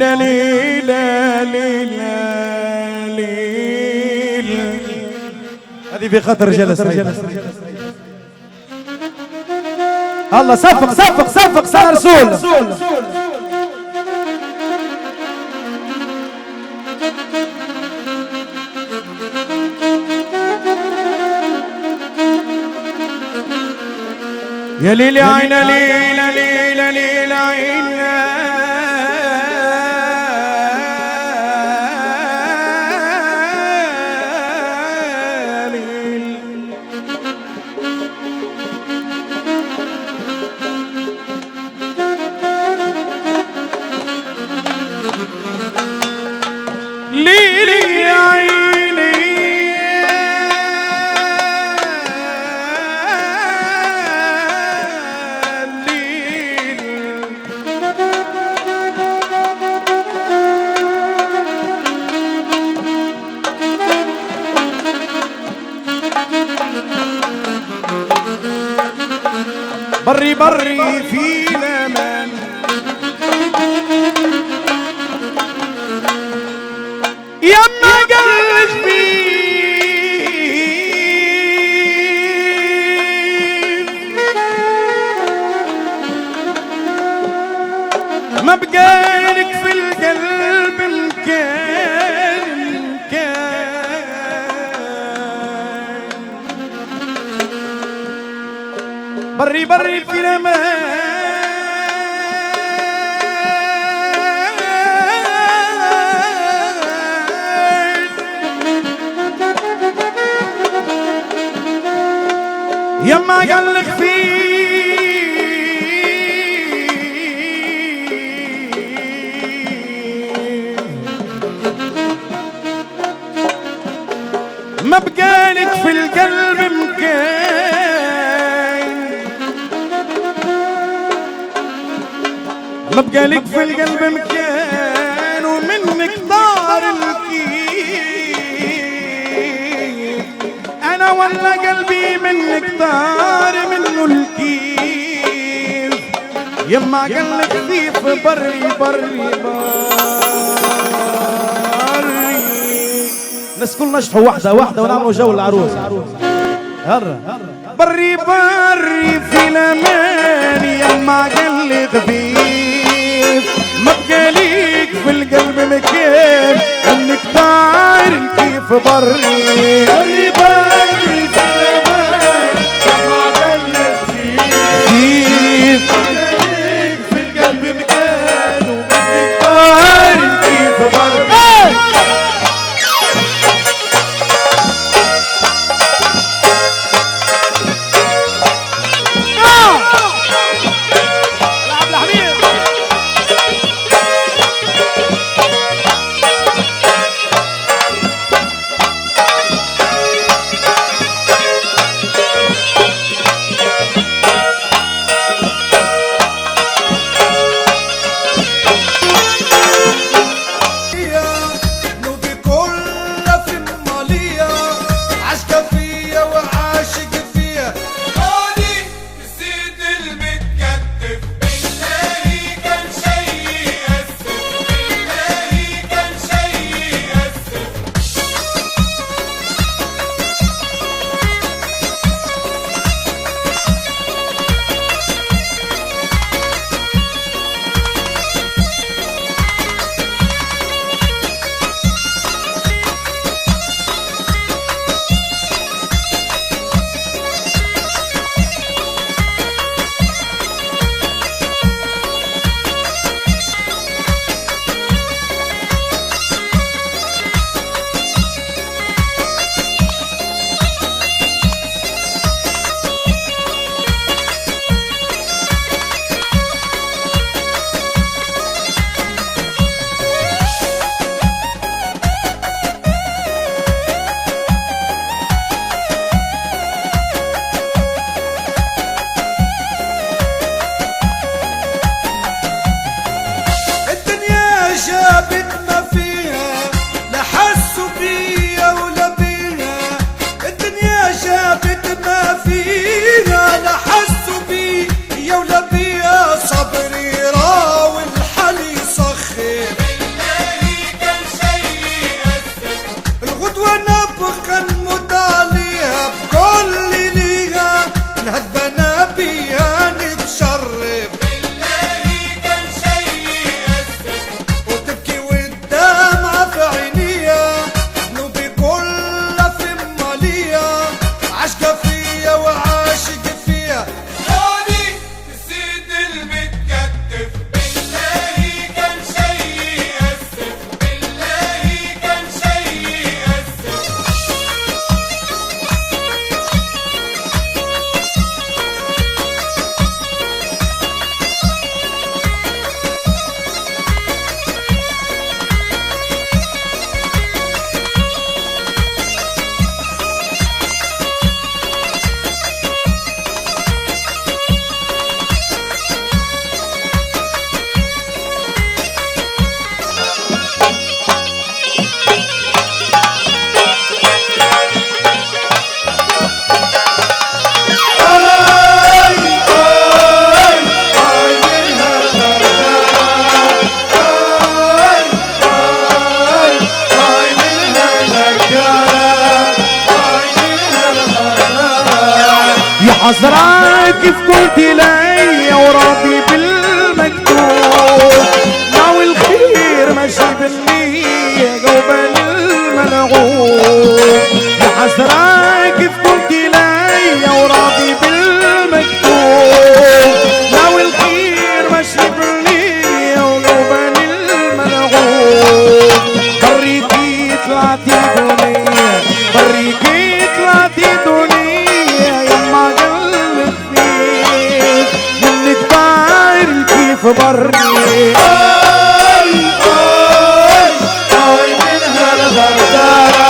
ليلة ليلة ليلة ليلة. هذه في خطر جلس. الله صفق صفق صفق صار رسول. يا ليلي عين ليلة ليلة ليلة عين بري بري في الأمان يما قلبي ما بقالك في القلب مكان بري بري في الأمان يما قالك فيه ما بقالك في القلب مكان ما بقالك في القلب مكان ومنك طار الكيف انا ولا قلبي منك طار منه الكيف يما قالك كيف بري بري بري الناس كلنا نشطحوا واحدة واحدة ونعملوا جو العروس هرا بري بري في الأمان يما قالي خفيف ما بقاليك في القلب مكان انك طاير كيف بري بري بري في الأمان يما قالي خفيف ما بقاليك في القلب مكان وانك طاير كيف بري حسرة كيف قلت لي وراضي بالمكتوب، ناوي الخير ماشي بالنية قوبل الملعوب. يا حسرة كيف قلت لي وراضي بالمكتوب، ناوي الخير ماشي بالنية وقوبل الملعوب. بريكي طلعتي دنيا، بريكي طلعتي دنيا، يما قلبي فيك منك طاير كيف بري. من هالغردارة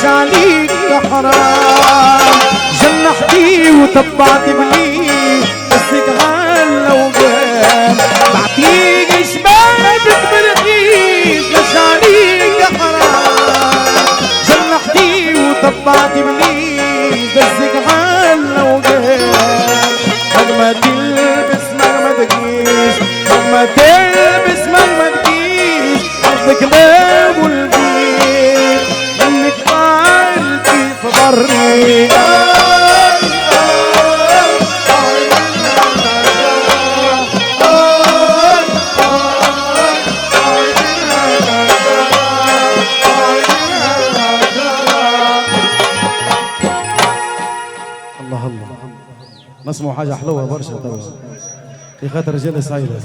عليك يا حرام، جنحتي وتبعت بلي بسك هلا وقام. بعتيك شبابك برخيص مش عليك يا حرام، جنحتي وتبعت بلي بسك هلا وقام. مهما تلبس مهما تقيس، مهما تلبس مهما تقيس، حظك باب والبيت منك طاير كيف بري. الله الله نسمعوا حاجة حلوة برشا توا في خاطر رجال سعيدة.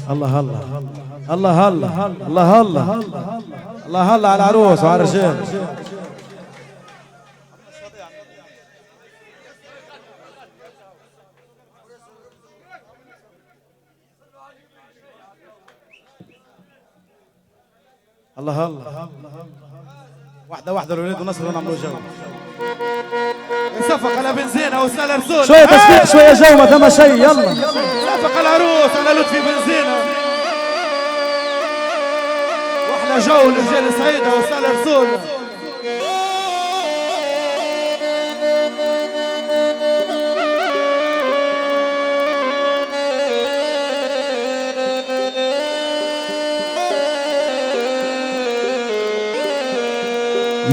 الله الله الله الله الله الله الله الله على العروس وعلى الرجال. الله الله واحدة واحدة الولاد ونصر ونعملوا جو. صفق على بنزينة وسال رسول. شوية تصفيق شوية جو ما ثم شيء. يلا صفق العروس على لطفي بنزينة واحلى جو لرجال سعيدة وسال رسول.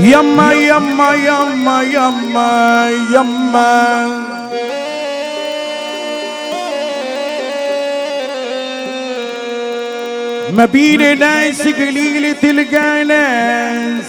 يما يما يما يما يما ما بين ناس قليلة تلقى ناس